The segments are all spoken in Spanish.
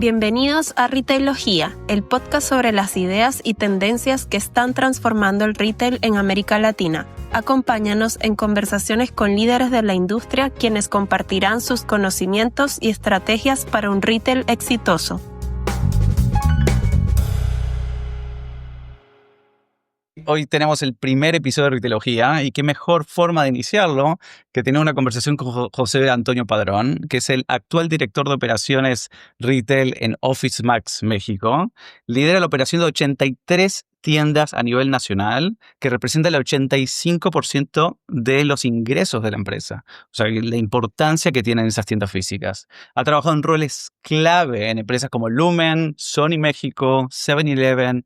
Bienvenidos a Retailogía, el podcast sobre las ideas y tendencias que están transformando el retail en América Latina. Acompáñanos en conversaciones con líderes de la industria, quienes compartirán sus conocimientos y estrategias para un retail exitoso. Hoy tenemos el primer episodio de Retailogía y qué mejor forma de iniciarlo que tener una conversación con José Antonio Padrón, que es el actual director de operaciones retail en Office Max México. Lidera la operación de 83 tiendas a nivel nacional, que representa el 85% de los ingresos de la empresa. O sea, la importancia que tienen esas tiendas físicas. Ha trabajado en roles clave en empresas como Lumen, Sony México, 7-Eleven,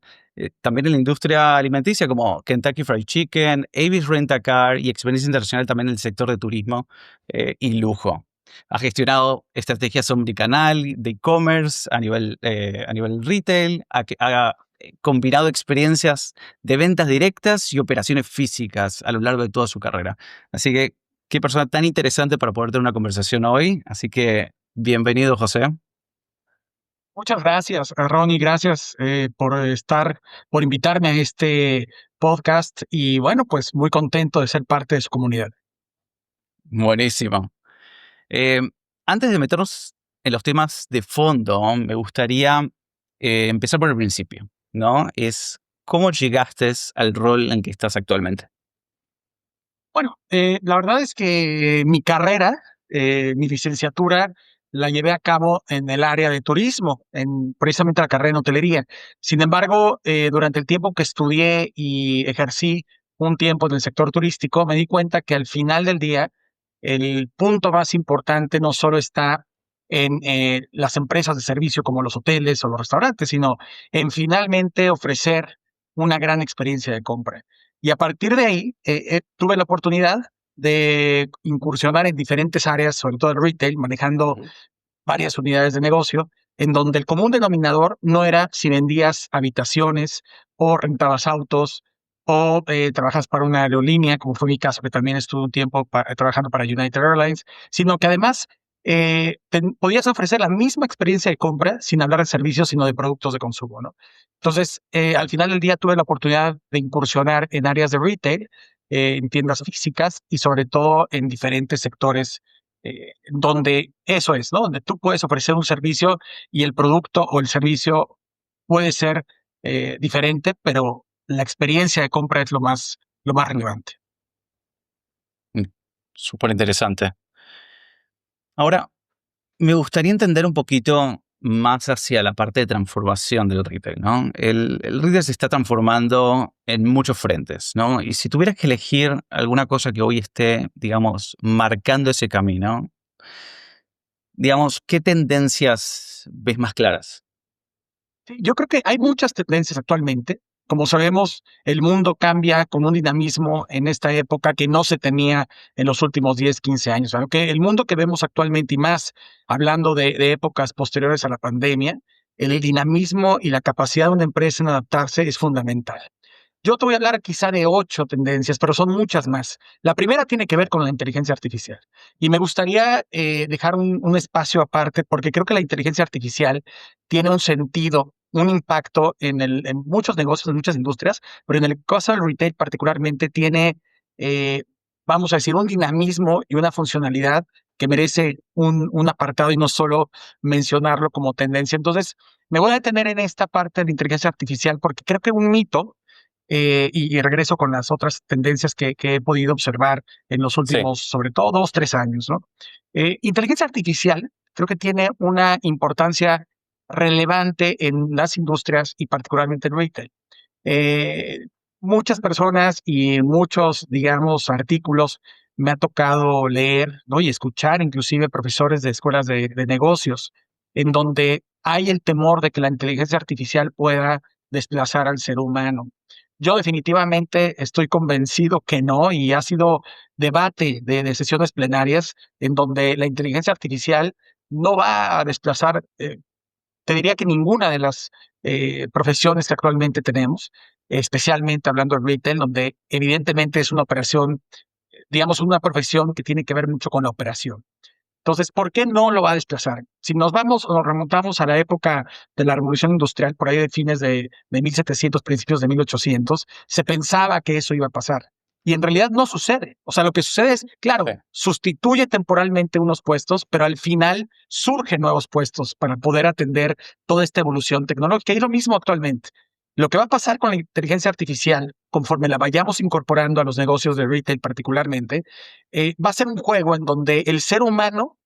también en la industria alimenticia como Kentucky Fried Chicken, Avis Rent a Car y experiencia internacional también en el sector de turismo y lujo. Ha gestionado estrategias omnicanal, de e-commerce a nivel retail, ha combinado experiencias de ventas directas y operaciones físicas a lo largo de toda su carrera. Así que, qué persona tan interesante para poder tener una conversación hoy. Así que, bienvenido, José. Muchas gracias, Ronnie. Gracias por invitarme a este podcast y bueno, pues muy contento de ser parte de su comunidad. Buenísimo. Antes de meternos en los temas de fondo, me gustaría empezar por el principio, ¿no? Es ¿cómo llegaste al rol en que estás actualmente? Bueno, la verdad es que mi carrera, mi licenciatura, la llevé a cabo en el área de turismo, precisamente la carrera en hotelería. Sin embargo, durante el tiempo que estudié y ejercí un tiempo en el sector turístico, me di cuenta que al final del día, el punto más importante no solo está en las empresas de servicio como los hoteles o los restaurantes, sino en finalmente ofrecer una gran experiencia de compra. Y a partir de ahí, tuve la oportunidad de incursionar en diferentes áreas, sobre todo el retail, manejando varias unidades de negocio, en donde el común denominador no era si vendías habitaciones o rentabas autos o trabajas para una aerolínea, como fue mi caso, que también estuve un tiempo trabajando para United Airlines, sino que además podías ofrecer la misma experiencia de compra sin hablar de servicios, sino de productos de consumo, ¿no? Entonces, al final del día tuve la oportunidad de incursionar en áreas de retail, en tiendas físicas y sobre todo en diferentes sectores donde eso es, ¿no? Donde tú puedes ofrecer un servicio y el producto o el servicio puede ser diferente, pero la experiencia de compra es lo más relevante. Súper interesante. Ahora, me gustaría entender un poquito más hacia la parte de transformación del retail, ¿no? El retail se está transformando en muchos frentes, ¿no? Y si tuvieras que elegir alguna cosa que hoy esté, digamos, marcando ese camino, digamos, ¿qué tendencias ves más claras? Sí, yo creo que hay muchas tendencias actualmente. Como sabemos, el mundo cambia con un dinamismo en esta época que no se tenía en los últimos 10, 15 años. Aunque el mundo que vemos actualmente y más hablando de épocas posteriores a la pandemia, el dinamismo y la capacidad de una empresa en adaptarse es fundamental. Yo te voy a hablar quizá de 8 tendencias, pero son muchas más. La primera tiene que ver con la inteligencia artificial. Y me gustaría dejar un espacio aparte porque creo que la inteligencia artificial tiene un sentido, un impacto en muchos negocios, en muchas industrias, pero en el caso del retail particularmente tiene, vamos a decir, un dinamismo y una funcionalidad que merece un apartado y no solo mencionarlo como tendencia. Entonces, me voy a detener en esta parte de la inteligencia artificial porque creo que un mito y regreso con las otras tendencias que he podido observar en los últimos, sobre todo 2, 3 años, ¿no? Inteligencia artificial creo que tiene una importancia relevante en las industrias y particularmente en retail. Eh, Muchas personas y muchos, digamos, artículos me ha tocado leer, ¿no? Y escuchar inclusive profesores de escuelas de negocios en donde hay el temor de que la inteligencia artificial pueda desplazar al ser humano. Yo definitivamente estoy convencido que no, y ha sido debate de sesiones plenarias en donde la inteligencia artificial no va a desplazar, te diría que ninguna de las profesiones que actualmente tenemos, especialmente hablando de retail, donde evidentemente es una operación, digamos, una profesión que tiene que ver mucho con la operación. Entonces, ¿por qué no lo va a desplazar? Si nos vamos o nos remontamos a la época de la Revolución Industrial, por ahí de fines de 1700, principios de 1800, se pensaba que eso iba a pasar. Y en realidad no sucede. O sea, lo que sucede es, claro, Sí. sustituye temporalmente unos puestos, pero al final surgen nuevos puestos para poder atender toda esta evolución tecnológica. Y lo mismo actualmente. Lo que va a pasar con la inteligencia artificial, conforme la vayamos incorporando a los negocios de retail particularmente, va a ser un juego en donde el ser humano,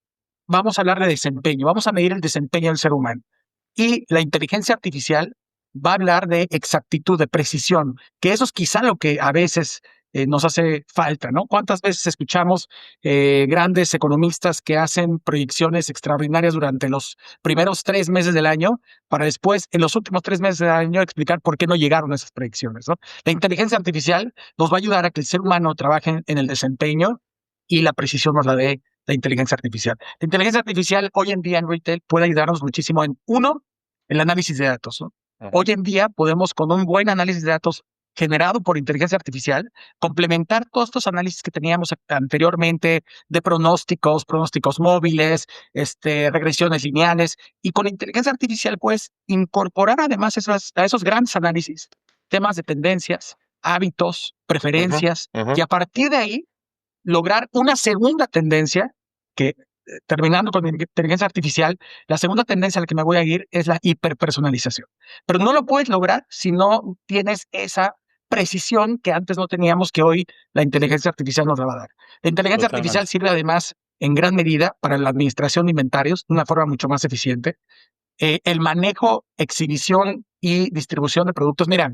vamos a hablar de desempeño, vamos a medir el desempeño del ser humano. Y la inteligencia artificial va a hablar de exactitud, de precisión, que eso es quizá lo que a veces nos hace falta, ¿no? ¿Cuántas veces escuchamos grandes economistas que hacen proyecciones extraordinarias durante los primeros 3 meses del año para después, en los últimos 3 meses del año, explicar por qué no llegaron a esas proyecciones, ¿no? La inteligencia artificial nos va a ayudar a que el ser humano trabaje en el desempeño y la precisión nos la dé la inteligencia artificial. La inteligencia artificial hoy en día en retail puede ayudarnos muchísimo en, uno, el análisis de datos, ¿no? Hoy en día podemos, con un buen análisis de datos generado por inteligencia artificial, complementar todos estos análisis que teníamos anteriormente de pronósticos móviles, regresiones lineales, y con inteligencia artificial puedes incorporar además a esos grandes análisis, temas de tendencias, hábitos, preferencias, y a partir de ahí lograr una segunda tendencia que, terminando con la inteligencia artificial, la segunda tendencia a la que me voy a ir es la hiperpersonalización. Pero no lo puedes lograr si no tienes esa precisión que antes no teníamos, que hoy la inteligencia artificial nos la va a dar. La inteligencia artificial sirve además en gran medida para la administración de inventarios de una forma mucho más eficiente. El manejo, exhibición y distribución de productos. Mira,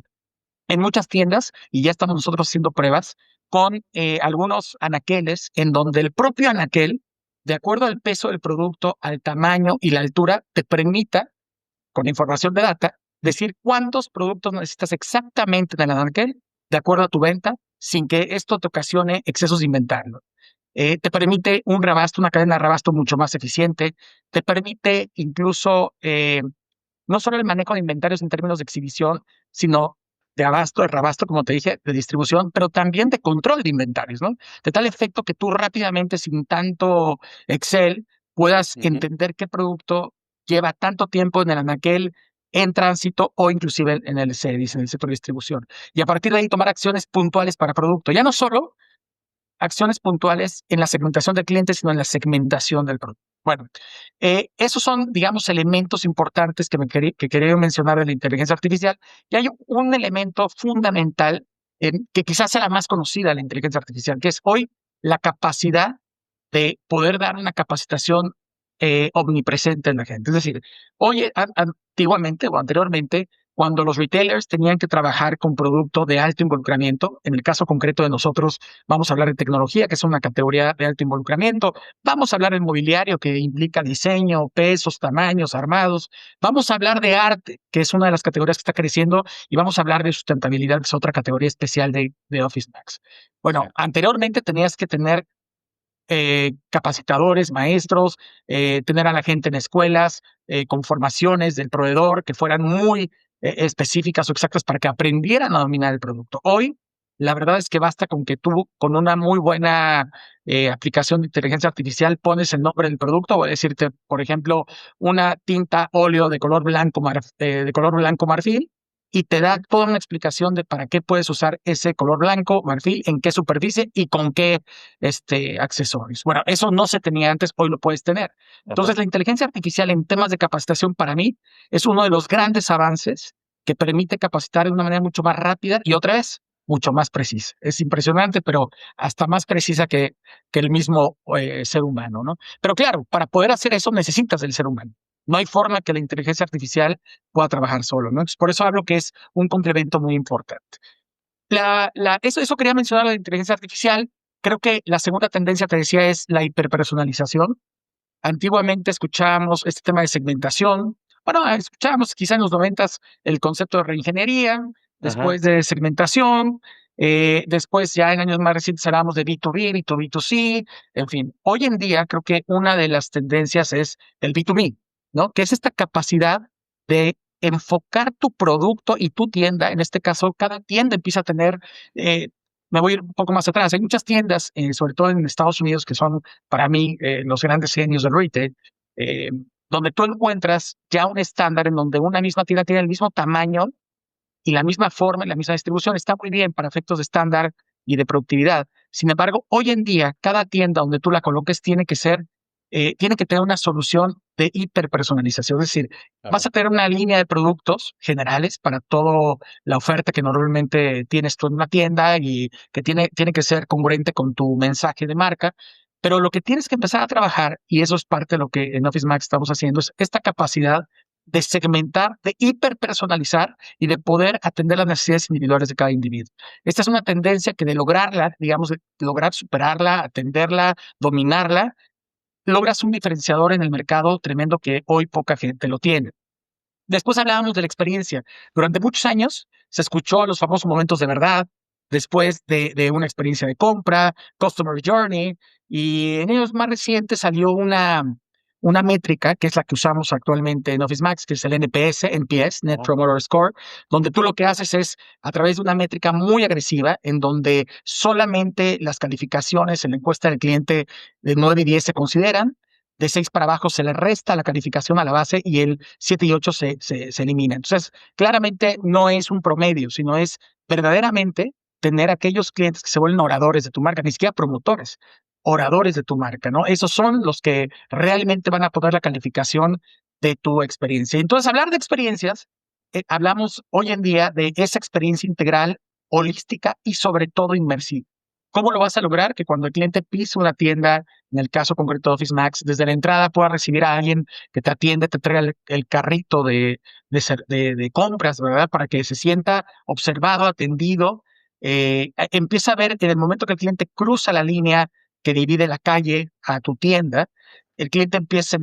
en muchas tiendas, y ya estamos nosotros haciendo pruebas, con algunos anaqueles en donde el propio anaquel, de acuerdo al peso del producto, al tamaño y la altura, te permita, con información de data, decir cuántos productos necesitas exactamente en el anaquel, de acuerdo a tu venta, sin que esto te ocasione excesos de inventario. Te permite un rebasto, una cadena de rebasto mucho más eficiente, te permite incluso no solo el manejo de inventarios en términos de exhibición, sino de abasto, de rebasto, como te dije, de distribución, pero también de control de inventarios, ¿no? De tal efecto que tú rápidamente, sin tanto Excel, puedas entender qué producto lleva tanto tiempo en el anaquel, en tránsito o inclusive en el CEDIS, en el sector de distribución. Y a partir de ahí tomar acciones puntuales para producto. Ya no solo acciones puntuales en la segmentación del cliente, sino en la segmentación del producto. Bueno, esos son, digamos, elementos importantes que quería mencionar de la inteligencia artificial. Y hay un elemento fundamental que quizás sea la más conocida de la inteligencia artificial, que es hoy la capacidad de poder dar una capacitación omnipresente en la gente. Es decir, hoy, antiguamente o anteriormente, cuando los retailers tenían que trabajar con producto de alto involucramiento, en el caso concreto de nosotros, vamos a hablar de tecnología, que es una categoría de alto involucramiento. Vamos a hablar de mobiliario, que implica diseño, pesos, tamaños, armados. Vamos a hablar de arte, que es una de las categorías que está creciendo. Y vamos a hablar de sustentabilidad, que es otra categoría especial de Office Max. Bueno, anteriormente tenías que tener capacitadores, maestros, tener a la gente en escuelas, con formaciones del proveedor que fueran muy específicas o exactas para que aprendieran a dominar el producto. Hoy, la verdad es que basta con que tú, con una muy buena aplicación de inteligencia artificial, pones el nombre del producto. Voy a decirte, por ejemplo, una tinta óleo de color blanco, de color blanco marfil, y te da toda una explicación de para qué puedes usar ese color blanco marfil, en qué superficie y con qué accesorios. Bueno, eso no se tenía antes, hoy lo puedes tener. Entonces, la inteligencia artificial en temas de capacitación para mí es uno de los grandes avances que permite capacitar de una manera mucho más rápida y otra vez mucho más precisa. Es impresionante, pero hasta más precisa que el mismo ser humano, ¿no? Pero claro, para poder hacer eso necesitas del ser humano. No hay forma que la inteligencia artificial pueda trabajar solo, ¿no? Entonces, por eso hablo que es un complemento muy importante. Eso quería mencionar la inteligencia artificial. Creo que la segunda tendencia, te decía, es la hiperpersonalización. Antiguamente escuchábamos este tema de segmentación. Bueno, escuchábamos quizá en los 90s el concepto de reingeniería, después de segmentación, después ya en años más recientes hablábamos de B2B, B2B2C, en fin. Hoy en día creo que una de las tendencias es el B2B, ¿no? Que es esta capacidad de enfocar tu producto y tu tienda. En este caso, cada tienda empieza a tener me voy a ir un poco más atrás. Hay muchas tiendas, sobre todo en Estados Unidos, que son para mí los grandes genios del retail, eh, donde tú encuentras ya un estándar en donde una misma tienda tiene el mismo tamaño y la misma forma y la misma distribución. Está muy bien para efectos de estándar y de productividad. Sin embargo, hoy en día, cada tienda donde tú la coloques tiene que tener una solución de hiperpersonalización. Es decir, vas a tener una línea de productos generales para toda la oferta que normalmente tienes tú en una tienda y que tiene que ser congruente con tu mensaje de marca. Pero lo que tienes que empezar a trabajar, y eso es parte de lo que en Office Max estamos haciendo, es esta capacidad de segmentar, de hiperpersonalizar y de poder atender las necesidades individuales de cada individuo. Esta es una tendencia que de lograrla, digamos, de lograr superarla, atenderla, dominarla, logras un diferenciador en el mercado tremendo que hoy poca gente lo tiene. Después hablábamos de la experiencia. Durante muchos años se escuchó los famosos momentos de verdad, después de una experiencia de compra, Customer Journey, y en años más recientes salió una métrica que es la que usamos actualmente en Office Max, que es el NPS, Net Promoter Score, donde tú lo que haces es, a través de una métrica muy agresiva, en donde solamente las calificaciones en la encuesta del cliente de 9 y 10 se consideran, de 6 para abajo se le resta la calificación a la base y el 7 y 8 se elimina. Entonces, claramente no es un promedio, sino es verdaderamente tener aquellos clientes que se vuelven oradores de tu marca, ni siquiera promotores, oradores de tu marca, ¿no? Esos son los que realmente van a poner la calificación de tu experiencia. Entonces, hablar de experiencias, hablamos hoy en día de esa experiencia integral, holística y sobre todo inmersiva. ¿Cómo lo vas a lograr? Que cuando el cliente pise una tienda, en el caso concreto de Office Max, desde la entrada pueda recibir a alguien que te atiende, te traiga el carrito de compras, ¿verdad? Para que se sienta observado, atendido. Empieza a ver en el momento que el cliente cruza la línea que divide la calle a tu tienda, el cliente empieza a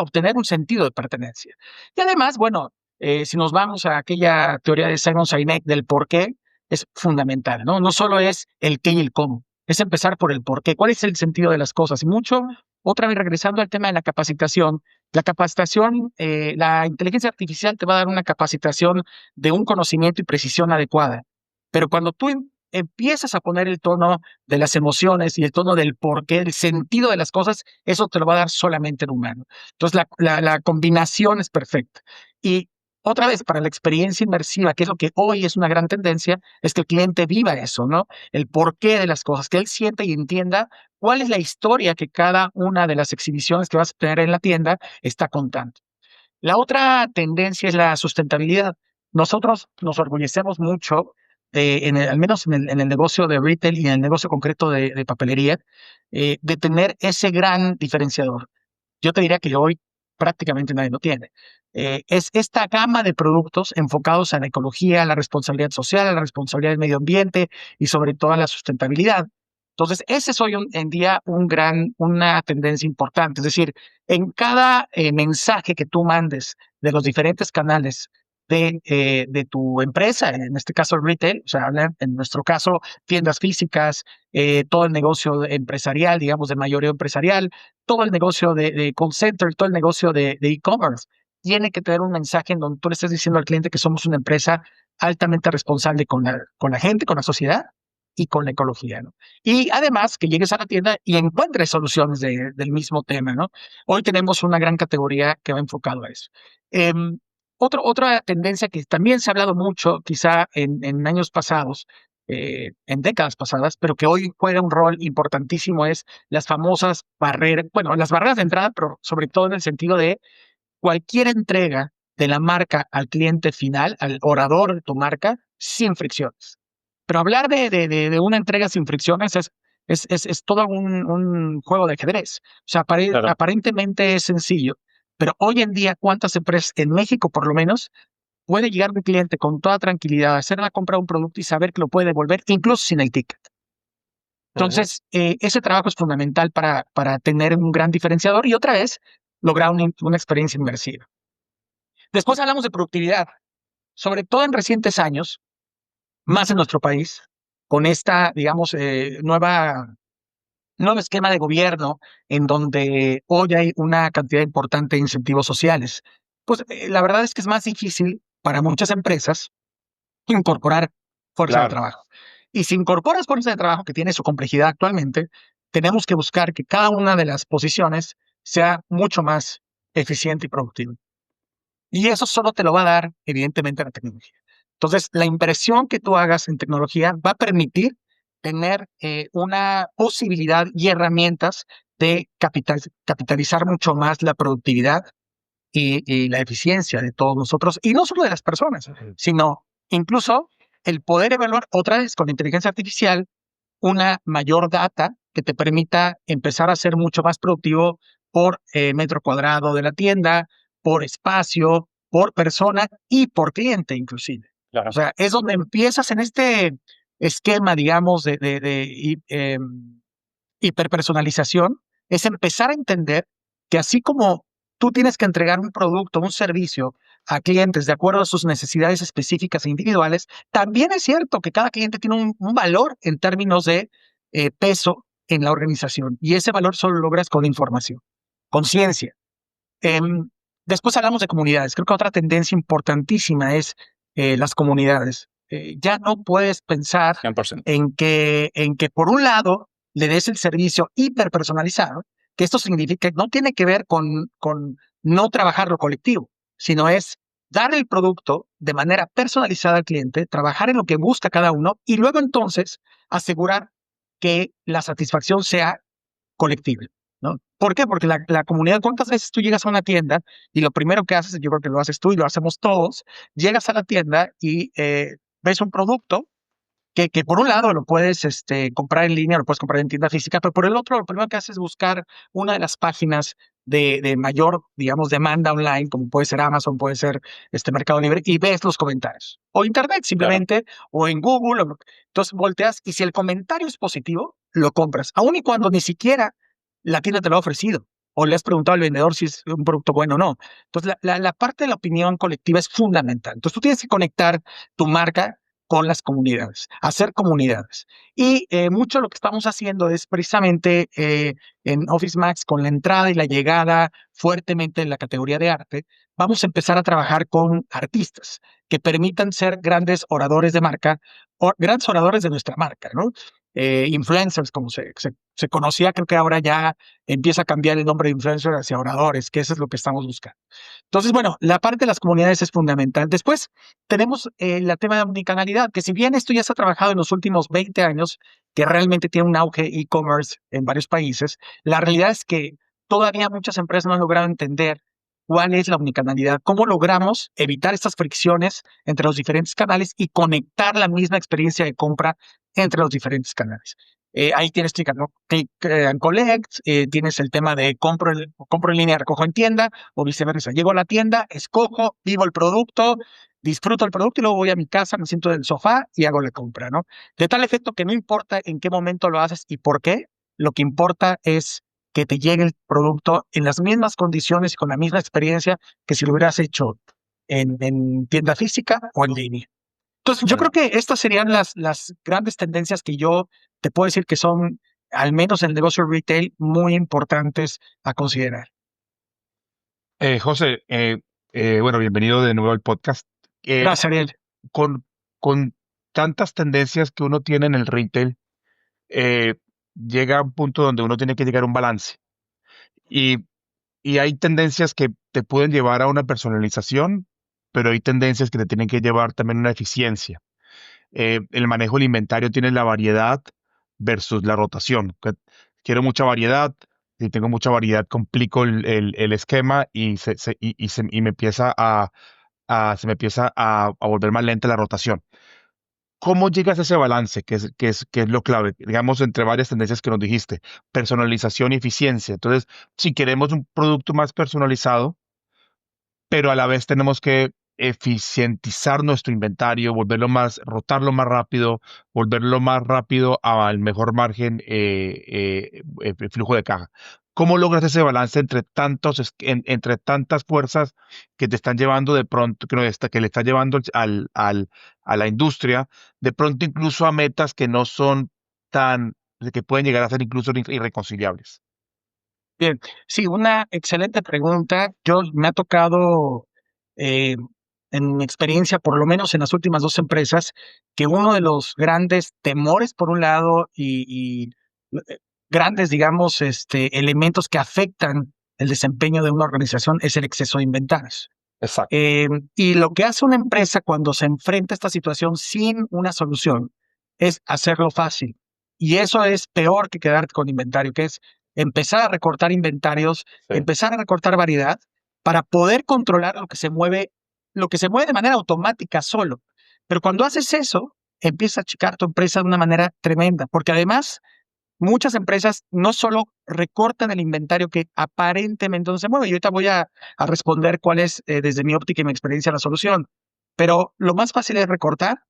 obtener un sentido de pertenencia. Y además, bueno, si nos vamos a aquella teoría de Simon Sinek del por qué, es fundamental, ¿no? No solo es el qué y el cómo, es empezar por el por qué. ¿Cuál es el sentido de las cosas? Y mucho, otra vez regresando al tema de la capacitación, la inteligencia artificial te va a dar una capacitación de un conocimiento y precisión adecuada. Pero cuando tú empiezas a poner el tono de las emociones y el tono del por qué, el sentido de las cosas, eso te lo va a dar solamente el humano. Entonces, la combinación es perfecta. Y otra vez, para la experiencia inmersiva, que es lo que hoy es una gran tendencia, es que el cliente viva eso, ¿no? El porqué de las cosas, que él sienta y entienda cuál es la historia que cada una de las exhibiciones que vas a tener en la tienda está contando. La otra tendencia es la sustentabilidad. Nosotros nos orgullecemos mucho, al menos en el negocio de retail y en el negocio concreto de papelería, de tener ese gran diferenciador. Yo te diría que hoy prácticamente nadie lo tiene. Es esta gama de productos enfocados a la ecología, a la responsabilidad social, a la responsabilidad del medio ambiente y sobre todo a la sustentabilidad. Entonces, ese es hoy en día una tendencia importante. Es decir, en cada mensaje que tú mandes de los diferentes canales de tu empresa, en este caso el retail, o sea, en nuestro caso, tiendas físicas, todo el negocio empresarial, digamos, de mayoreo empresarial, todo el negocio de call center, todo el negocio de e-commerce, tiene que tener un mensaje en donde tú le estés diciendo al cliente que somos una empresa altamente responsable con la gente, con la sociedad y con la ecología, ¿no? Y además que llegues a la tienda y encuentres soluciones del mismo tema, ¿no? Hoy tenemos una gran categoría que va enfocado a eso. Otra tendencia que también se ha hablado mucho, quizá en años pasados, en décadas pasadas, pero que hoy juega un rol importantísimo, es las famosas barreras, bueno, las barreras de entrada, pero sobre todo en el sentido de cualquier entrega de la marca al cliente final, al orador de tu marca, sin fricciones. Pero hablar de una entrega sin fricciones es todo un juego de ajedrez. O sea, Claro. aparentemente es sencillo, pero hoy en día, ¿cuántas empresas, en México por lo menos, puede llegar un cliente con toda tranquilidad a hacer la compra de un producto y saber que lo puede devolver, incluso sin el ticket? Entonces, ese trabajo es fundamental para tener un gran diferenciador y otra vez, lograr una experiencia inmersiva. Después hablamos de productividad, sobre todo en recientes años, más en nuestro país, con esta, digamos, nuevo esquema de gobierno en donde hoy hay una cantidad importante de incentivos sociales. Pues la verdad es que es más difícil para muchas empresas incorporar fuerza de Claro. trabajo. Y si incorporas fuerza de trabajo que tiene su complejidad actualmente, tenemos que buscar que cada una de las posiciones sea mucho más eficiente y productiva. Y eso solo te lo va a dar, evidentemente, la tecnología. Entonces, la inversión que tú hagas en tecnología va a permitir tener una posibilidad y herramientas de capitalizar mucho más la productividad y la eficiencia de todos nosotros, y no solo de las personas, sino incluso el poder evaluar otra vez con inteligencia artificial una mayor data que te permita empezar a ser mucho más productivo por metro cuadrado de la tienda, por espacio, por persona y por cliente inclusive. Claro. O sea, es donde empiezas en este esquema, digamos, hiperpersonalización, es empezar a entender que así como tú tienes que entregar un producto, un servicio a clientes de acuerdo a sus necesidades específicas e individuales, también es cierto que cada cliente tiene un valor en términos de peso en la organización, y ese valor solo lo logras con información, conciencia. Después hablamos de comunidades. Creo que otra tendencia importantísima es las comunidades. Ya no puedes pensar 100%. en que por un lado le des el servicio hiperpersonalizado, que esto significa, no tiene que ver con no trabajar lo colectivo, sino es dar el producto de manera personalizada al cliente, trabajar en lo que busca cada uno y luego entonces asegurar que la satisfacción sea colectiva, ¿no? ¿Por qué? Porque la comunidad, ¿cuántas veces tú llegas a una tienda y lo primero que haces, yo creo que lo haces tú y lo hacemos todos, llegas a la tienda y ves un producto que por un lado lo puedes comprar en línea, lo puedes comprar en tienda física, pero por el otro, lo primero que haces es buscar una de las páginas de mayor, digamos, demanda online, como puede ser Amazon, puede ser Mercado Libre, y ves los comentarios. O Internet simplemente, o en Google. Entonces volteas y si el comentario es positivo, lo compras, aun y cuando ni siquiera la tienda te lo ha ofrecido o le has preguntado al vendedor si es un producto bueno o no. Entonces, la parte de la opinión colectiva es fundamental. Entonces, tú tienes que conectar tu marca con las comunidades, hacer comunidades. Y mucho lo que estamos haciendo es precisamente en Office Max, con la entrada y la llegada fuertemente en la categoría de arte, vamos a empezar a trabajar con artistas que permitan ser grandes oradores de marca, o grandes oradores de nuestra marca, ¿no? Influencers, como se conocía, creo que ahora ya empieza a cambiar el nombre de influencer hacia oradores, que eso es lo que estamos buscando. Entonces, bueno, la parte de las comunidades es fundamental. Después tenemos el tema de omnicanalidad, que si bien esto ya se ha trabajado en los últimos 20 años, que realmente tiene un auge e-commerce en varios países, la realidad es que todavía muchas empresas no han logrado entender cuál es la omnicanalidad, cómo logramos evitar estas fricciones entre los diferentes canales y conectar la misma experiencia de compra entre los diferentes canales. Ahí tienes Click and Collect, tienes el tema de compro en línea, recojo en tienda, o viceversa. Llego a la tienda, escojo, vivo el producto, disfruto el producto y luego voy a mi casa, me siento en el sofá y hago la compra, ¿no? De tal efecto que no importa en qué momento lo haces y por qué, lo que importa es que te llegue el producto en las mismas condiciones y con la misma experiencia que si lo hubieras hecho en tienda física o en línea. Entonces, yo creo que estas serían las grandes tendencias que yo te puedo decir que son, al menos en el negocio retail, muy importantes a considerar. José, bueno, bienvenido de nuevo al podcast. Gracias, Ariel. Con, con tantas tendencias que uno tiene en el retail, eh, llega a un punto donde uno tiene que llegar a un balance. Y, y hay tendencias que te pueden llevar a una personalización, pero hay tendencias que te tienen que llevar también a una eficiencia. El manejo del inventario tiene la variedad versus la rotación. Quiero mucha variedad. Si tengo mucha variedad, complico el esquema y me empieza a volver más lenta la rotación. ¿Cómo llegas a ese balance? Que es lo clave, digamos, entre varias tendencias que nos dijiste, personalización y eficiencia. Entonces, si queremos un producto más personalizado, pero a la vez tenemos que eficientizar nuestro inventario, rotarlo más rápido, volverlo más rápido al mejor margen, flujo de caja. ¿Cómo logras ese balance entre tantas fuerzas que te están llevando de pronto, que le está llevando a la industria, de pronto incluso a metas que no son que pueden llegar a ser incluso irreconciliables? Bien, sí, una excelente pregunta. Me ha tocado en mi experiencia, por lo menos en las últimas 2 empresas, que uno de los grandes temores, por un lado, y grandes, digamos, elementos que afectan el desempeño de una organización es el exceso de inventarios. Exacto. Y lo que hace una empresa cuando se enfrenta a esta situación sin una solución es hacerlo fácil. Y eso es peor que quedarte con inventario, que es empezar a recortar inventarios, Sí. empezar a recortar variedad para poder controlar lo que se mueve de manera automática solo. Pero cuando haces eso, empieza a achicar tu empresa de una manera tremenda, porque además muchas empresas no solo recortan el inventario que aparentemente no se mueve, y ahorita voy a responder cuál es, desde mi óptica y mi experiencia, la solución. Pero lo más fácil es recortar,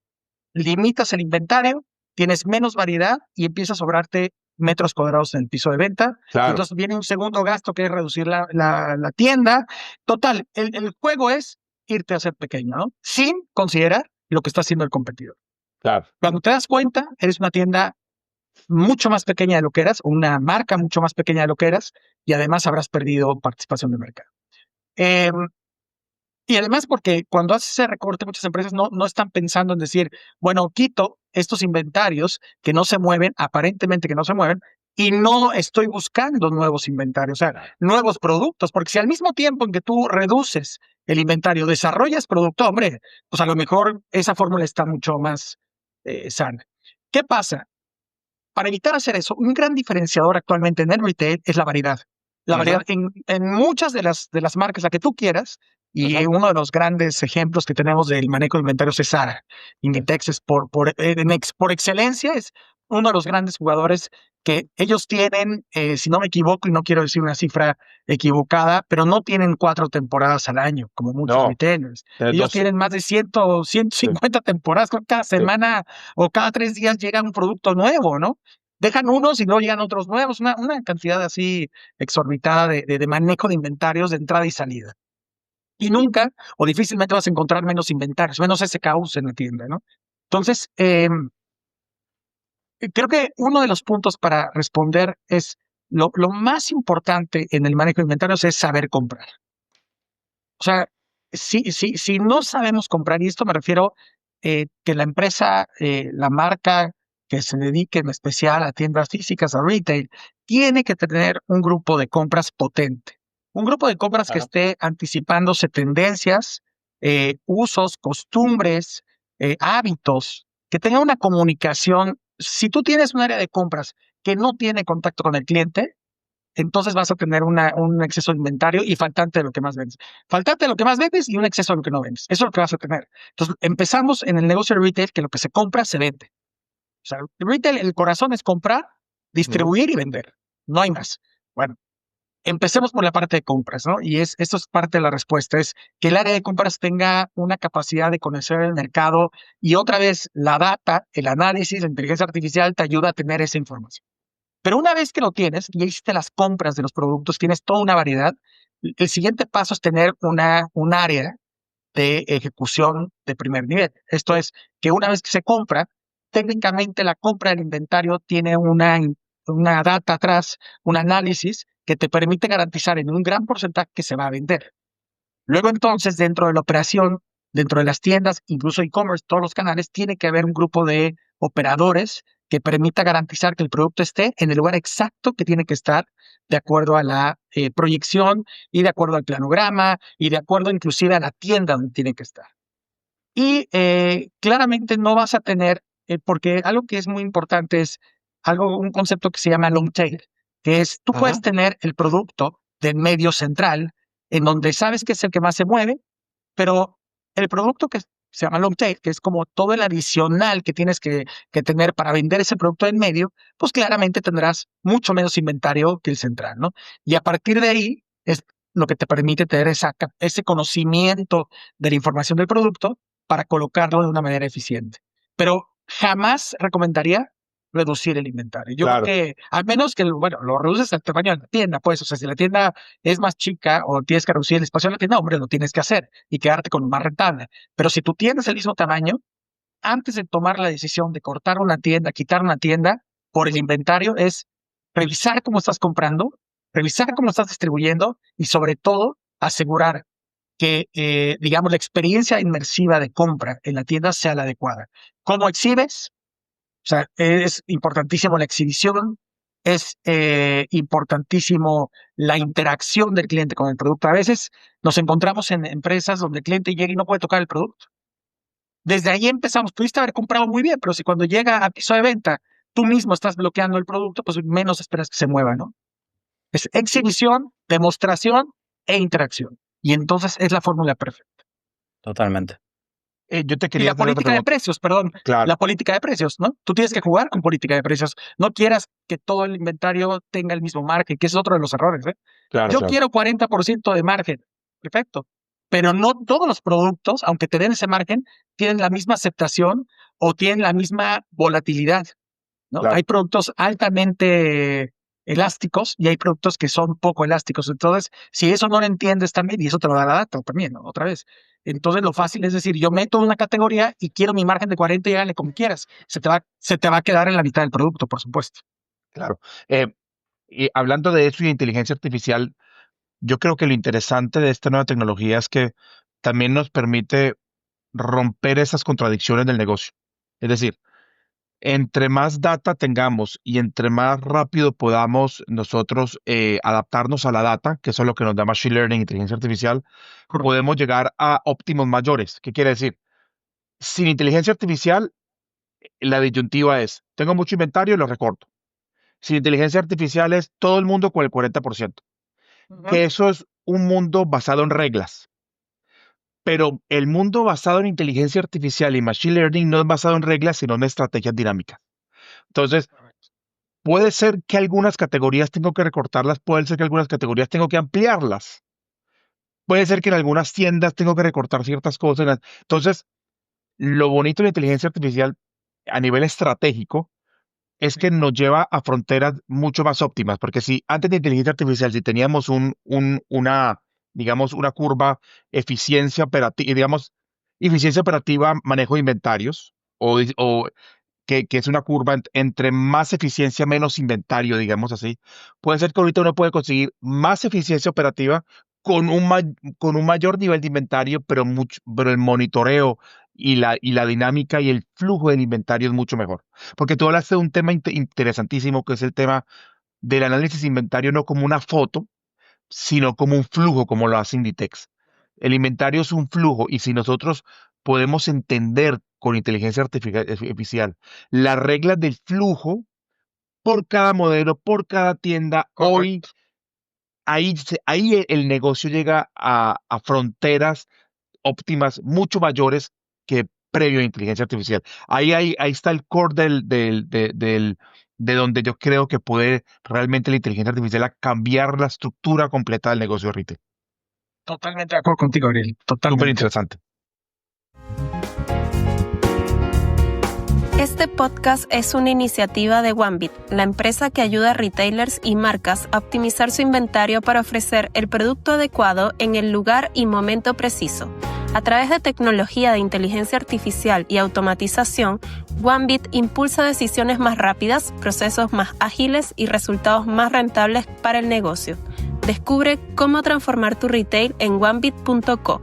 limitas el inventario, tienes menos variedad y empieza a sobrarte metros cuadrados en el piso de venta. Claro. Entonces viene un segundo gasto que es reducir la tienda. Total, el juego es irte a hacer pequeño, ¿no? Sin considerar lo que está haciendo el competidor. Claro. Cuando te das cuenta, eres una tienda mucho más pequeña de lo que eras, una marca mucho más pequeña de lo que eras, y además habrás perdido participación de mercado. Y además porque cuando haces ese recorte, muchas empresas no están pensando en decir, bueno, quito estos inventarios que no se mueven, aparentemente que no se mueven, y no estoy buscando nuevos inventarios, o sea, nuevos productos, porque si al mismo tiempo en que tú reduces el inventario, desarrollas producto, hombre, pues a lo mejor esa fórmula está mucho más sana. ¿Qué pasa? Para evitar hacer eso, un gran diferenciador actualmente en el retail es la variedad. La variedad en muchas de las marcas, la que tú quieras, y uno de los grandes ejemplos que tenemos del manejo de inventarios es Zara. Inditex es por excelencia, es uno de los grandes jugadores que ellos tienen, si no me equivoco, y no quiero decir una cifra equivocada, pero no tienen 4 temporadas al año, como muchos retailers. Ellos tienen más de 150 temporadas, cada semana o cada 3 días llega un producto nuevo, ¿no? Dejan unos y luego llegan otros nuevos, una cantidad así exorbitada de manejo de inventarios de entrada y salida. Y nunca o difícilmente vas a encontrar menos inventarios, menos SKUs en la tienda, ¿no? Entonces, creo que uno de los puntos para responder es lo más importante en el manejo de inventarios es saber comprar. O sea, si no sabemos comprar, y esto me refiero que la empresa, la marca que se dedique en especial a tiendas físicas, a retail, tiene que tener un grupo de compras potente. Un grupo de compras que esté anticipándose tendencias, usos, costumbres, hábitos, que tenga una comunicación. Si tú tienes un área de compras que no tiene contacto con el cliente, entonces vas a tener un exceso de inventario y faltante de lo que más vendes. Faltante de lo que más vendes y un exceso de lo que no vendes. Eso es lo que vas a tener. Entonces, empezamos en el negocio de retail, que lo que se compra, se vende. O sea, el retail, el corazón es comprar, distribuir y vender. No hay más. Bueno, empecemos por la parte de compras, ¿no? Y esto es parte de la respuesta, es que el área de compras tenga una capacidad de conocer el mercado y otra vez la data, el análisis, la inteligencia artificial te ayuda a tener esa información. Pero una vez que lo tienes, ya hiciste las compras de los productos, tienes toda una variedad, el siguiente paso es tener un área de ejecución de primer nivel. Esto es que una vez que se compra, técnicamente la compra del inventario tiene una data atrás, un análisis que te permite garantizar en un gran porcentaje que se va a vender. Luego entonces, dentro de la operación, dentro de las tiendas, incluso e-commerce, todos los canales, tiene que haber un grupo de operadores que permita garantizar que el producto esté en el lugar exacto que tiene que estar, de acuerdo a la proyección y de acuerdo al planograma y de acuerdo inclusive a la tienda donde tiene que estar. Y claramente no vas a tener, porque algo que es muy importante es un concepto que se llama long tail, que es tú puedes tener el producto del medio central, en donde sabes que es el que más se mueve, pero el producto que se llama long tail, que es como todo el adicional que tienes que tener para vender ese producto en medio, pues claramente tendrás mucho menos inventario que el central, ¿no? Y a partir de ahí es lo que te permite tener ese conocimiento de la información del producto para colocarlo de una manera eficiente. Pero jamás recomendaría reducir el inventario. Yo creo que, a menos que, lo reduces al tamaño de la tienda, pues, o sea, si la tienda es más chica o tienes que reducir el espacio de la tienda, hombre, lo tienes que hacer y quedarte con lo más rentable. Pero si tú tienes el mismo tamaño, antes de tomar la decisión de cortar una tienda, quitar una tienda por el inventario, es revisar cómo estás comprando, revisar cómo estás distribuyendo y sobre todo asegurar que, digamos, la experiencia inmersiva de compra en la tienda sea la adecuada. ¿Cómo exhibes? O sea, es importantísimo la exhibición, es importantísimo la interacción del cliente con el producto. A veces nos encontramos en empresas donde el cliente llega y no puede tocar el producto. Desde ahí empezamos. Pudiste haber comprado muy bien, pero si cuando llega a piso de venta tú mismo estás bloqueando el producto, pues menos esperas que se mueva, ¿no? Es exhibición, demostración e interacción. Y entonces es la fórmula perfecta. Totalmente. Yo te Y quería la hacer otra política de pregunta. precios, perdón, Claro, la política de precios, ¿no? Tú tienes que jugar con política de precios. No quieras que todo el inventario tenga el mismo margen, que es otro de los errores, ¿eh? claro, Yo claro. quiero 40% de margen. Perfecto. Pero no todos los productos, aunque te den ese margen, tienen la misma aceptación o tienen la misma volatilidad, ¿no? Claro. Hay productos altamente elásticos y hay productos que son poco elásticos. Entonces, si eso no lo entiendes también, y eso te lo da la data también, ¿no? Otra vez. Entonces, lo fácil es decir, yo meto una categoría y quiero mi margen de 40 y hágale como quieras. Se te va a quedar en la mitad del producto, por supuesto. Claro. Y hablando de eso y de inteligencia artificial, yo creo que lo interesante de esta nueva tecnología es que también nos permite romper esas contradicciones del negocio. Es decir, entre más data tengamos y entre más rápido podamos nosotros adaptarnos a la data, que eso es lo que nos da Machine Learning, inteligencia artificial, Correcto. podemos llegar a óptimos mayores. ¿Qué quiere decir? Sin inteligencia artificial, la disyuntiva es, tengo mucho inventario y lo recorto. Sin inteligencia artificial es todo el mundo con el 40%. Ujú. Que eso es un mundo basado en reglas. Pero el mundo basado en inteligencia artificial y machine learning no es basado en reglas, sino en estrategias dinámicas. Entonces, puede ser que algunas categorías tengo que recortarlas, puede ser que algunas categorías tengo que ampliarlas, puede ser que en algunas tiendas tengo que recortar ciertas cosas. Entonces, lo bonito de la inteligencia artificial a nivel estratégico es que nos lleva a fronteras mucho más óptimas, porque si antes de inteligencia artificial, si teníamos digamos, una curva eficiencia operativa, digamos, eficiencia operativa, manejo de inventarios, o que es una curva entre más eficiencia, menos inventario, digamos así, puede ser que ahorita uno puede conseguir más eficiencia operativa con un mayor nivel de inventario, pero el monitoreo y la dinámica y el flujo del inventario es mucho mejor. Porque tú hablaste de un tema interesantísimo, que es el tema del análisis de inventario no como una foto, sino como un flujo, como lo hace Inditex. El inventario es un flujo y si nosotros podemos entender con inteligencia artificial las reglas del flujo por cada modelo, por cada tienda, hoy Correcto. ahí el negocio llega a fronteras óptimas mucho mayores que previo a inteligencia artificial. Ahí está el core de donde yo creo que puede realmente la inteligencia artificial a cambiar la estructura completa del negocio de retail. Totalmente de acuerdo contigo, Gabriel. Súper Totalmente. interesante. Este podcast es una iniciativa de OneBit, la empresa que ayuda a retailers y marcas a optimizar su inventario para ofrecer el producto adecuado en el lugar y momento preciso. A través de tecnología de inteligencia artificial y automatización, OneBit impulsa decisiones más rápidas, procesos más ágiles y resultados más rentables para el negocio. Descubre cómo transformar tu retail en onebit.co.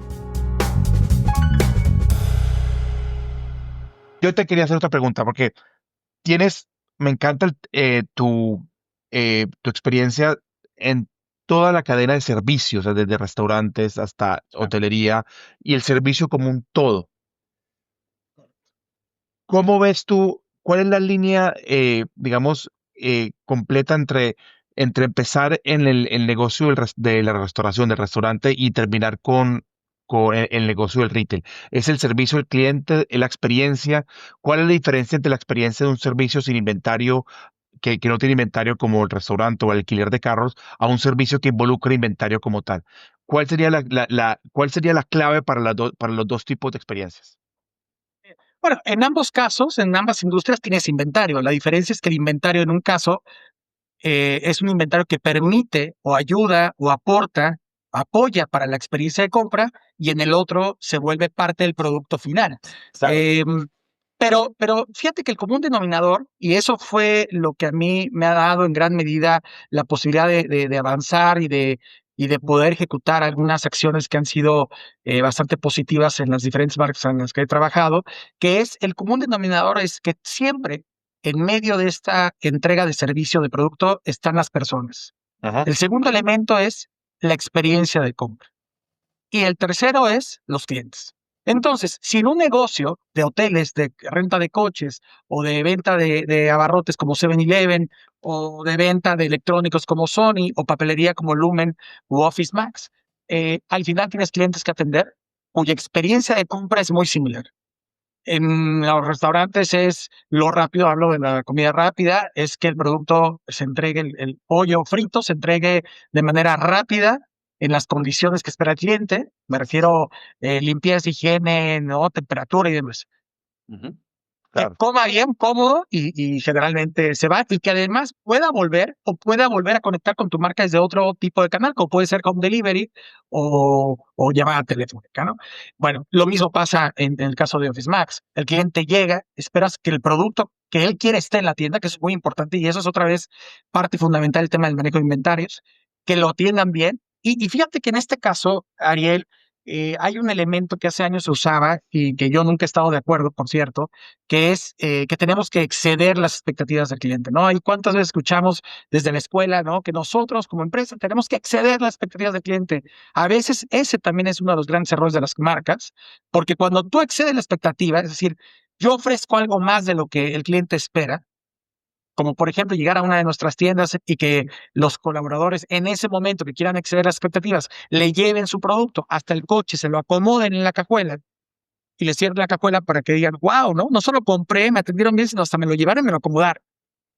Yo te quería hacer otra pregunta porque me encanta tu experiencia en toda la cadena de servicios, desde restaurantes hasta Claro. hotelería y el servicio como un todo. ¿Cómo ves tú, cuál es la línea, digamos, completa entre empezar en el negocio de la restauración, del restaurante y terminar con el negocio del retail? ¿Es el servicio al cliente, la experiencia? ¿Cuál es la diferencia entre la experiencia de un servicio sin inventario, que no tiene inventario como el restaurante o el alquiler de carros, a un servicio que involucra inventario como tal? ¿Cuál sería la clave para los dos tipos de experiencias? Bueno, en ambos casos, en ambas industrias tienes inventario. La diferencia es que el inventario en un caso es un inventario que permite o ayuda o apoya para la experiencia de compra y en el otro se vuelve parte del producto final. Claro. Pero fíjate que el común denominador, y eso fue lo que a mí me ha dado en gran medida la posibilidad de avanzar y de y de poder ejecutar algunas acciones que han sido bastante positivas en las diferentes marcas en las que he trabajado, que es el común denominador es que siempre en medio de esta entrega de servicio de producto están las personas. Ajá. El segundo elemento es la experiencia de compra. Y el tercero es los clientes. Entonces, si en un negocio de hoteles, de renta de coches o de venta de abarrotes como 7-Eleven o de venta de electrónicos como Sony o papelería como Lumen u Office Max, al final tienes clientes que atender cuya experiencia de compra es muy similar. En los restaurantes es lo rápido, hablo de la comida rápida, es que el producto se entregue, el pollo frito se entregue de manera rápida en las condiciones que espera el cliente. Me refiero limpieza, higiene, ¿no? Temperatura y demás. Ujú. Que Claro. coma bien, cómodo y generalmente se va y que además pueda volver a conectar con tu marca desde otro tipo de canal, como puede ser home delivery o llamada telefónica, ¿no? Bueno, lo mismo pasa en el caso de Office Max. El cliente llega, esperas que el producto que él quiere esté en la tienda, que es muy importante y eso es otra vez parte fundamental del tema del manejo de inventarios, que lo atiendan bien. Y fíjate que en este caso, Ariel, hay un elemento que hace años se usaba y que yo nunca he estado de acuerdo, por cierto, que es que tenemos que exceder las expectativas del cliente, ¿no? Y cuántas veces escuchamos desde la escuela, ¿no? Que nosotros como empresa tenemos que exceder las expectativas del cliente. A veces ese también es uno de los grandes errores de las marcas, porque cuando tú excedes la expectativa, es decir, yo ofrezco algo más de lo que el cliente espera, como por ejemplo llegar a una de nuestras tiendas y que los colaboradores en ese momento que quieran exceder las expectativas le lleven su producto hasta el coche, se lo acomoden en la cajuela y les cierren la cajuela para que digan, wow, ¿no? No solo compré, me atendieron bien, sino hasta me lo llevaron y me lo acomodaron.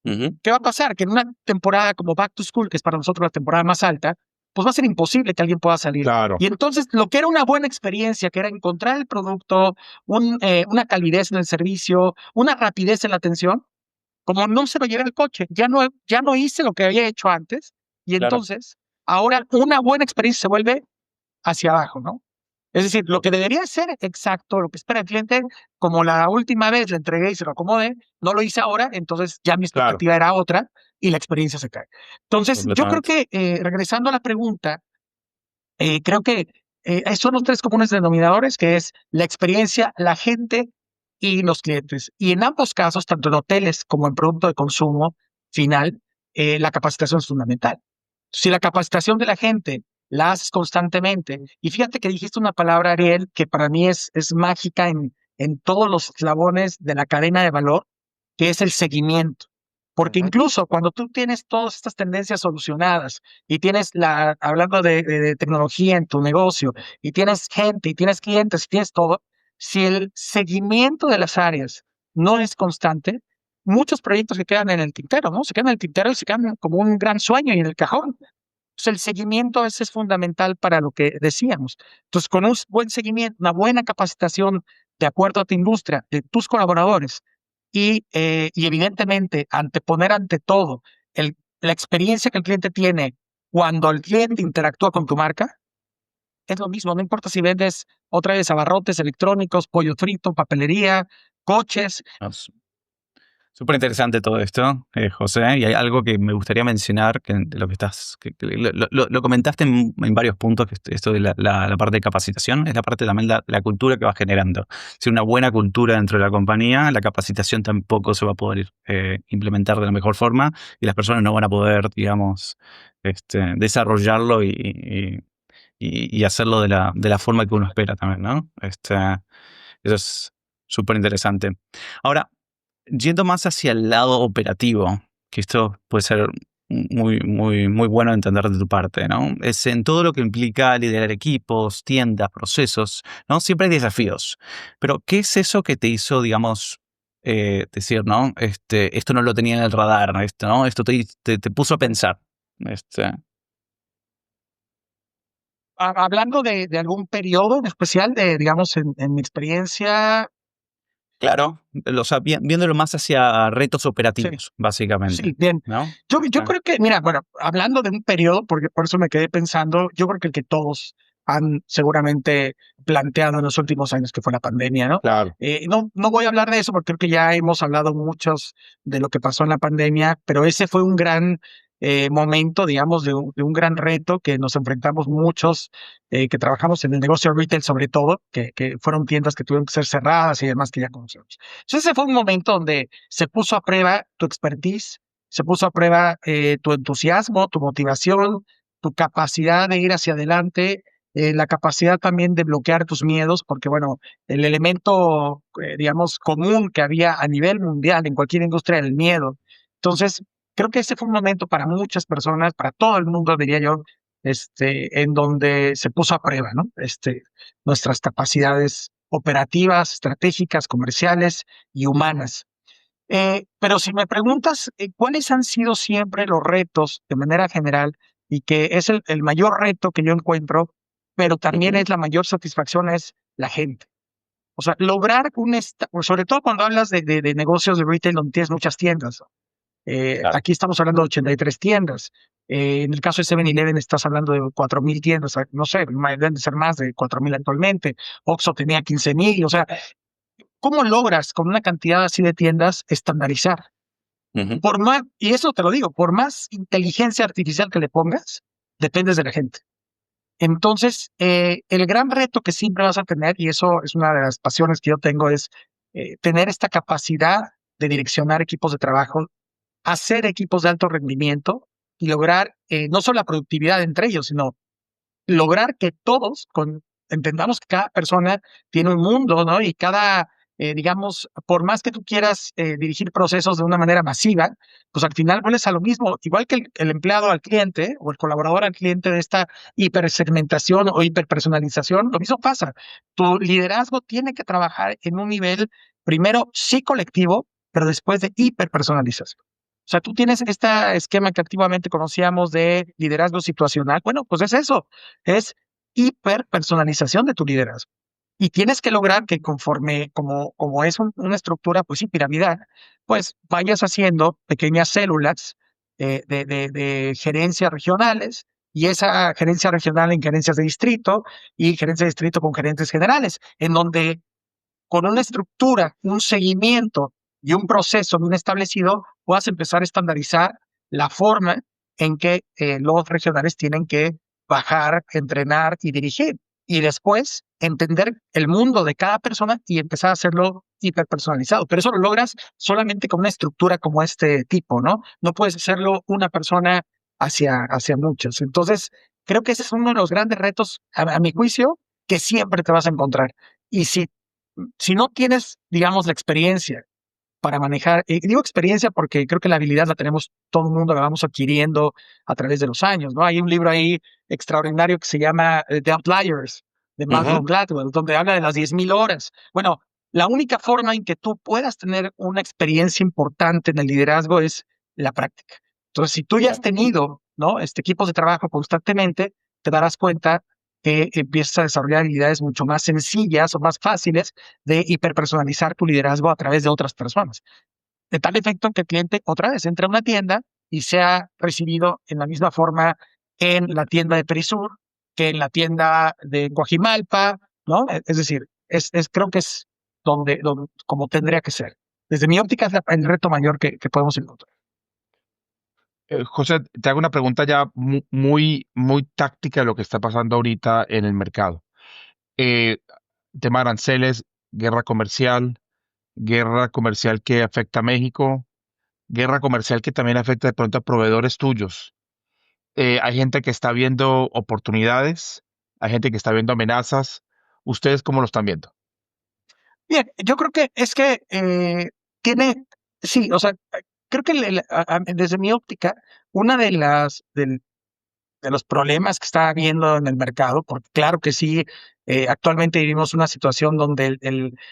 Ujú. ¿Qué va a pasar? Que en una temporada como Back to School, que es para nosotros la temporada más alta, pues va a ser imposible que alguien pueda salir. Claro. Y entonces lo que era una buena experiencia, que era encontrar el producto, una calidez en el servicio, una rapidez en la atención, como no se lo llevé al coche, ya no hice lo que había hecho antes, y Claro. entonces ahora una buena experiencia se vuelve hacia abajo, ¿no? Es decir, lo que debería ser exacto, lo que espera el cliente, como la última vez le entregué y se lo acomodé, no lo hice ahora, entonces ya mi Claro. expectativa era otra y la experiencia se cae. Entonces, yo creo Completamente. que, regresando a la pregunta, creo que son los tres comunes denominadores, que es la experiencia, la gente y los clientes. Y en ambos casos, tanto en hoteles como en producto de consumo final, la capacitación es fundamental. Si la capacitación de la gente la haces constantemente, y fíjate que dijiste una palabra, Ariel, que para mí es mágica en todos los eslabones de la cadena de valor, que es el seguimiento. Porque Ujú. incluso cuando tú tienes todas estas tendencias solucionadas y tienes hablando de tecnología en tu negocio, y tienes gente, y tienes clientes, y tienes todo, si el seguimiento de las áreas no es constante, muchos proyectos que quedan en el tintero, ¿no? Se quedan en el tintero y se quedan como un gran sueño y en el cajón. Entonces, el seguimiento a veces es fundamental para lo que decíamos. Entonces, con un buen seguimiento, una buena capacitación de acuerdo a tu industria, de tus colaboradores y evidentemente anteponer ante todo la experiencia que el cliente tiene cuando el cliente interactúa con tu marca, es lo mismo, no importa si vendes otra vez abarrotes electrónicos, pollo frito, papelería, coches. Súper interesante todo esto, José, y hay algo que me gustaría mencionar, que de lo que estás, que lo comentaste en varios puntos, que esto de la parte de capacitación, es la parte también de la cultura que va generando. Si una buena cultura dentro de la compañía, la capacitación tampoco se va a poder implementar de la mejor forma y las personas no van a poder, digamos, desarrollarlo y hacerlo de la forma que uno espera también, ¿no? Eso es súper interesante. Ahora, yendo más hacia el lado operativo, que esto puede ser muy bueno entender de tu parte, ¿no? Es en todo lo que implica liderar equipos, tiendas, procesos, ¿no? Siempre hay desafíos. Pero, ¿qué es eso que te hizo, digamos, decir, ¿no? Esto no lo tenía en el radar, ¿no? Esto te puso a pensar. Hablando de algún periodo en especial, digamos, en mi experiencia, Claro, o sea, viéndolo más hacia retos sí, operativos, básicamente, sí, bien. ¿no? Yo creo que, mira, bueno, hablando de un periodo, porque por eso me quedé pensando, yo creo que el que todos han seguramente planteado en los últimos años, que fue la pandemia, ¿no? Claro. No voy a hablar de eso porque creo que ya hemos hablado muchos de lo que pasó en la pandemia, pero ese fue un gran momento, digamos, de un gran reto que nos enfrentamos muchos, que trabajamos en el negocio retail sobre todo, que fueron tiendas que tuvieron que ser cerradas y demás que ya conocemos. Entonces ese fue un momento donde se puso a prueba tu expertise, se puso a prueba tu entusiasmo, tu motivación, tu capacidad de ir hacia adelante, la capacidad también de bloquear tus miedos, porque bueno, el elemento, digamos, común que había a nivel mundial en cualquier industria era el miedo. Entonces, creo que ese fue un momento para muchas personas, para todo el mundo, diría yo, en donde se puso a prueba, ¿no? Nuestras capacidades operativas, estratégicas, comerciales y humanas. Pero si me preguntas cuáles han sido siempre los retos de manera general y que es el mayor reto que yo encuentro, pero también es la mayor satisfacción, es la gente. O sea, lograr sobre todo cuando hablas de negocios de retail donde tienes muchas tiendas. Claro. Aquí estamos hablando de 83 tiendas. En el caso de 7-Eleven estás hablando de 4,000 tiendas. No sé, deben de ser más de 4,000 actualmente. Oxxo tenía 15,000. O sea, ¿cómo logras con una cantidad así de tiendas estandarizar? Ujú. Por más, y eso te lo digo, por más inteligencia artificial que le pongas, dependes de la gente. Entonces, el gran reto que siempre vas a tener, y eso es una de las pasiones que yo tengo, es tener esta capacidad de direccionar equipos de trabajo, hacer equipos de alto rendimiento y lograr no solo la productividad entre ellos, sino lograr que todos entendamos que cada persona tiene un mundo, ¿no? Y cada, digamos, por más que tú quieras dirigir procesos de una manera masiva, pues al final vuelves a lo mismo, igual que el empleado al cliente o el colaborador al cliente de esta hipersegmentación o hiperpersonalización, lo mismo pasa. Tu liderazgo tiene que trabajar en un nivel, primero, sí colectivo, pero después de hiperpersonalización. O sea, tú tienes este esquema que activamente conocíamos de liderazgo situacional. Bueno, pues es eso, es hiperpersonalización de tu liderazgo. Y tienes que lograr que conforme, como es una estructura, pues sí, piramidal, pues vayas haciendo pequeñas células de gerencias regionales y esa gerencia regional en gerencias de distrito y gerencia de distrito con gerentes generales, en donde con una estructura, un seguimiento y un proceso bien establecido, puedas empezar a estandarizar la forma en que los regionales tienen que bajar, entrenar y dirigir. Y después entender el mundo de cada persona y empezar a hacerlo hiperpersonalizado. Pero eso lo logras solamente con una estructura como este tipo, ¿no? No puedes hacerlo una persona hacia muchos. Entonces, creo que ese es uno de los grandes retos, a mi juicio, que siempre te vas a encontrar. Y si no tienes, digamos, la experiencia para manejar, y digo experiencia porque creo que la habilidad la tenemos todo el mundo, la vamos adquiriendo a través de los años, ¿no? Hay un libro ahí extraordinario que se llama The Outliers, de Ujú. Malcolm Gladwell, donde habla de las 10,000 horas. Bueno, la única forma en que tú puedas tener una experiencia importante en el liderazgo es la práctica. Entonces, si tú ya has tenido, ¿no? Equipos de trabajo constantemente, te darás cuenta que empiezas a desarrollar habilidades mucho más sencillas o más fáciles de hiperpersonalizar tu liderazgo a través de otras personas. De tal efecto que el cliente otra vez entre a una tienda y sea recibido en la misma forma en la tienda de Perisur que en la tienda de Coajimalpa, ¿no? Es decir, creo que es donde como tendría que ser. Desde mi óptica es el reto mayor que podemos encontrar. José, te hago una pregunta ya muy, muy táctica de lo que está pasando ahorita en el mercado. Eh, Tema de aranceles, guerra comercial que afecta a México, guerra comercial que también afecta de pronto a proveedores tuyos. Hay gente que está viendo oportunidades, hay gente que está viendo amenazas. ¿Ustedes cómo lo están viendo? Bien, yo creo que es que tiene, sí, o sea, creo que desde mi óptica, una de los problemas que está habiendo en el mercado, porque claro que sí, actualmente vivimos una situación donde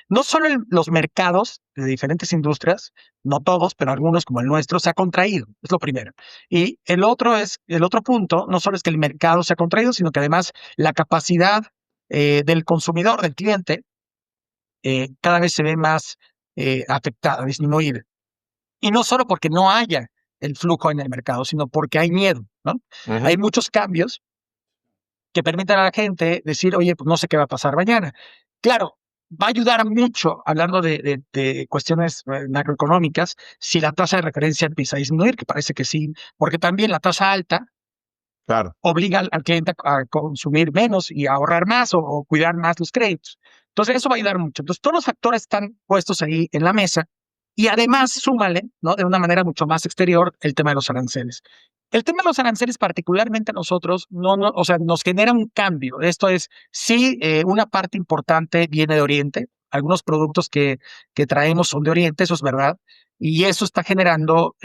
no solo los mercados de diferentes industrias, no todos, pero algunos como el nuestro, se ha contraído, es lo primero. Y el otro punto, no solo es que el mercado se ha contraído, sino que además la capacidad del consumidor, del cliente, cada vez se ve más afectada, disminuida. Y no solo porque no haya el flujo en el mercado, sino porque hay miedo, ¿no? Hay Ujú. muchos cambios que permiten a la gente decir, oye, pues no sé qué va a pasar mañana. Claro, Va a ayudar mucho, hablando de cuestiones macroeconómicas, si la tasa de referencia empieza a disminuir, que parece que sí, porque también la tasa alta Claro. obliga al cliente a consumir menos y a ahorrar más o cuidar más los créditos. Entonces, eso va a ayudar mucho. Entonces, todos los factores están puestos ahí en la mesa y además súmale, ¿no? De una manera mucho más exterior, el tema de los aranceles. El tema de los aranceles, particularmente a nosotros, o sea, nos genera un cambio. Esto es, sí, una parte importante viene de Oriente. Algunos productos que traemos son de Oriente, eso es verdad. Y eso está generando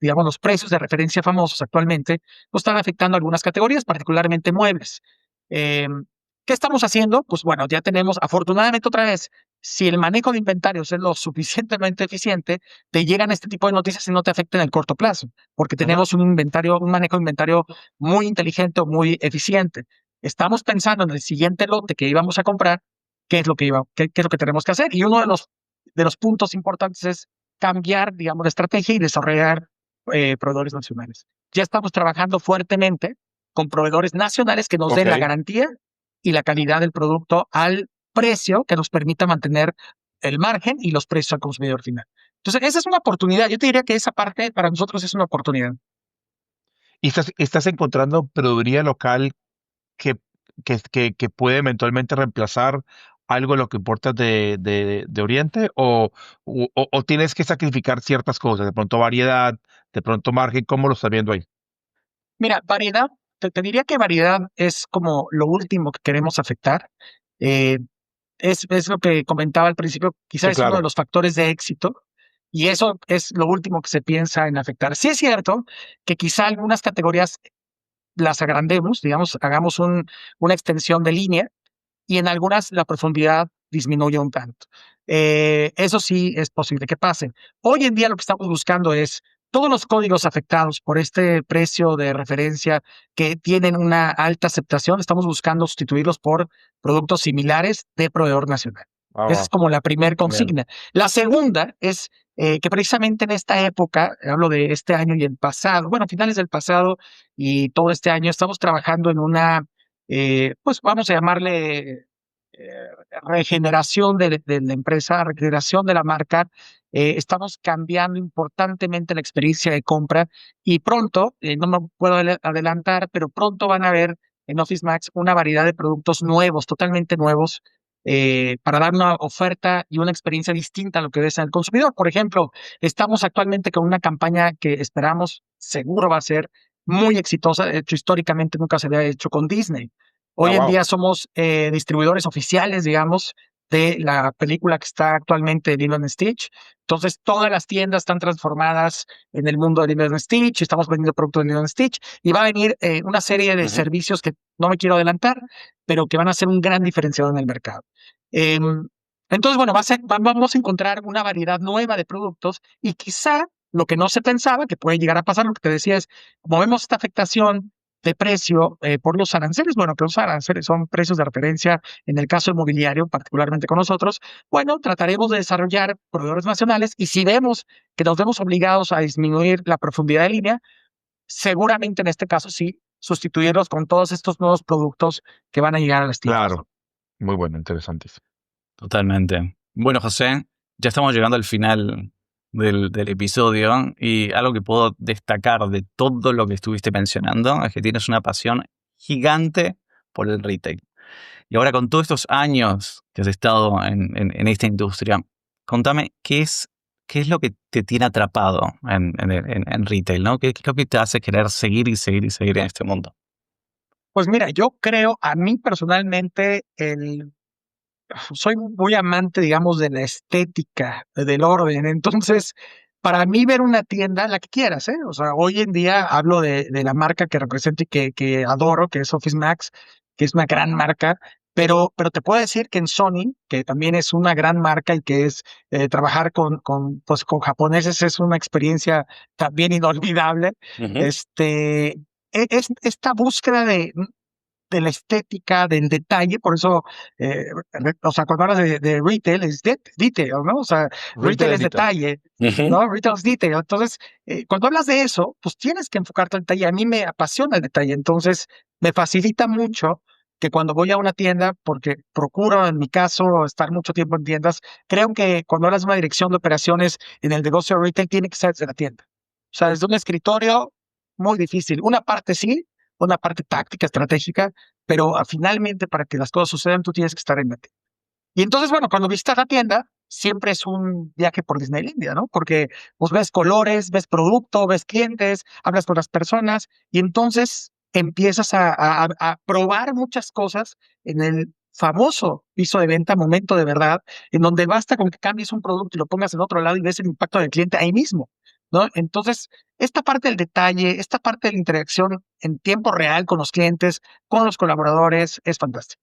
digamos, los precios de referencia famosos actualmente, pues están afectando algunas categorías, particularmente muebles. Eh, ¿Qué estamos haciendo? Pues bueno, ya tenemos, afortunadamente otra vez, si el manejo de inventarios es lo suficientemente eficiente, te llegan este tipo de noticias y no te afectan en el corto plazo, porque tenemos un manejo de inventario muy inteligente o muy eficiente. Estamos pensando en el siguiente lote que íbamos a comprar, qué es lo qué es lo que tenemos que hacer. Y uno de los puntos importantes es cambiar, digamos, la estrategia y desarrollar proveedores nacionales. Ya estamos trabajando fuertemente con proveedores nacionales que nos den la Ok. garantía y la calidad del producto al precio que nos permita mantener el margen y los precios al consumidor final. Entonces, esa es una oportunidad. Yo te diría que esa parte para nosotros es una oportunidad. ¿Y estás encontrando proveeduría local que, que puede eventualmente reemplazar algo de lo que importas de Oriente? ¿O tienes que sacrificar ciertas cosas? De pronto variedad, de pronto margen, ¿cómo lo estás viendo ahí? Mira, variedad, te diría que variedad es como lo último que queremos afectar. Eh, es lo que comentaba al principio, Sí, quizás es uno de claro. los factores de éxito y eso es lo último que se piensa en afectar. Sí es cierto que quizá algunas categorías las agrandemos, digamos, hagamos una extensión de línea y en algunas la profundidad disminuye un tanto. Eso sí es posible que pase. Hoy en día lo que estamos buscando es todos los códigos afectados por este precio de referencia que tienen una alta aceptación, estamos buscando sustituirlos por productos similares de proveedor nacional. Ah, Esa es wow. como la primera Bien. consigna. La segunda es que precisamente en esta época, hablo de este año y el pasado, bueno, finales del pasado y todo este año, estamos trabajando en pues vamos a llamarle eh, regeneración de la empresa, regeneración de la marca. Estamos cambiando importantemente la experiencia de compra y pronto, no me puedo adelantar, pero pronto van a ver en Office Max una variedad de productos nuevos, totalmente nuevos, para dar una oferta y una experiencia distinta a lo que desea el consumidor. Por ejemplo, estamos actualmente con una campaña que esperamos, seguro va a ser muy exitosa. De hecho, históricamente nunca se había hecho con Disney. Ah, Hoy en wow. día somos distribuidores oficiales, digamos, de la película que está actualmente Lilo and Stitch. Entonces, todas las tiendas están transformadas en el mundo de Lilo and Stitch. Estamos vendiendo productos de Lilo and Stitch y va a venir una serie de Ujú. servicios que no me quiero adelantar, pero que van a ser un gran diferenciador en el mercado. Entonces, bueno, vamos a encontrar una variedad nueva de productos y quizá lo que no se pensaba que puede llegar a pasar, lo que te decía es, como vemos esta afectación de precio por los aranceles, bueno, que los aranceles son precios de referencia en el caso inmobiliario, particularmente con nosotros, bueno, trataremos de desarrollar proveedores nacionales y si vemos que nos vemos obligados a disminuir la profundidad de línea, seguramente en este caso sí, sustituirlos con todos estos nuevos productos que van a llegar a las tiendas. Claro. Muy bueno, interesante. Totalmente. Bueno, José, ya estamos llegando al final del episodio y algo que puedo destacar de todo lo que estuviste mencionando es que tienes una pasión gigante por el retail. Y ahora con todos estos años que has estado en esta industria, contame qué es lo que te tiene atrapado en retail, ¿no? ¿Qué es lo que te hace querer seguir y seguir y seguir en este mundo? Pues mira, yo creo, a mí personalmente, soy muy amante, digamos, de la estética, del orden. Entonces, para mí ver una tienda, la que quieras, ¿eh? O sea, hoy en día hablo de la marca que represento y que adoro, que es Office Max, que es una gran marca, pero te puedo decir que en Sony, que también es una gran marca y que es trabajar pues, con japoneses es una experiencia también inolvidable. Ujú. Es esta búsqueda de la estética, del detalle, por eso, o sea, cuando hablas de retail es detail, ¿no? O sea, retail Retail es Editor. detalle, Ujú. ¿no? Retail es detail. Entonces, cuando hablas de eso, pues tienes que enfocarte al detalle. A mí me apasiona el detalle, entonces me facilita mucho que cuando voy a una tienda, porque procuro en mi caso estar mucho tiempo en tiendas, creo que cuando hablas de una dirección de operaciones en el negocio de retail tiene que ser desde la tienda. O sea, desde un escritorio, muy difícil. Una parte sí, una parte táctica, estratégica, pero finalmente para que las cosas sucedan tú tienes que estar en la tienda. Y entonces, bueno, cuando visitas la tienda, siempre es un viaje por Disneylandia, ¿no? Porque pues ves colores, ves producto, ves clientes, hablas con las personas y entonces empiezas a probar muchas cosas en el famoso piso de venta, momento de verdad, en donde basta con que cambies un producto y lo pongas en otro lado y ves el impacto del cliente ahí mismo, ¿no? Entonces, esta parte del detalle, esta parte de la interacción en tiempo real con los clientes, con los colaboradores, es fantástico.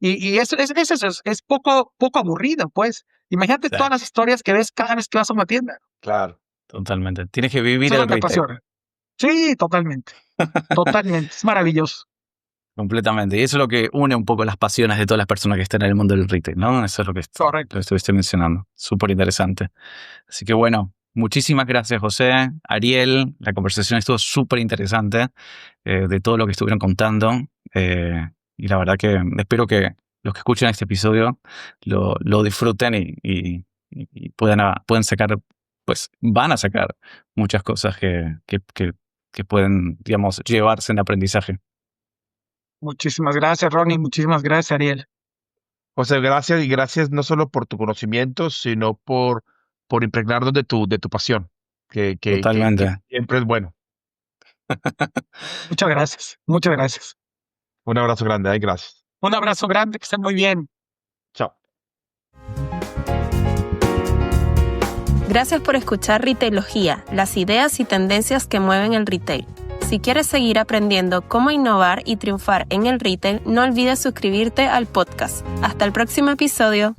Y eso es poco aburrido, pues. Imagínate Sí. todas las historias que ves cada vez que vas a una tienda. Claro. Totalmente. Tienes que vivir Eso es el lo que retail. apasiona. Sí, totalmente. Totalmente. Es maravilloso. Completamente. Y eso es lo que une un poco las pasiones de todas las personas que están en el mundo del retail, ¿no? Eso es lo que Correcto. estuviste mencionando. Súper interesante. Así que bueno, muchísimas gracias, José. Ariel, la conversación estuvo súper interesante de todo lo que estuvieron contando. Y la verdad que espero que los que escuchen este episodio lo disfruten y puedan sacar, pues van a sacar muchas cosas que pueden, digamos, llevarse en aprendizaje. Muchísimas gracias, Ronnie. Muchísimas gracias, Ariel. José, gracias y gracias no solo por tu conocimiento, sino por impregnarnos de tu pasión, que Totalmente. siempre es bueno. Muchas gracias. Muchas gracias. Un abrazo grande, gracias. Un abrazo grande, que estén muy bien. Chao. Gracias por escuchar Retailogía, las ideas y tendencias que mueven el retail. Si quieres seguir aprendiendo cómo innovar y triunfar en el retail, no olvides suscribirte al podcast. Hasta el próximo episodio.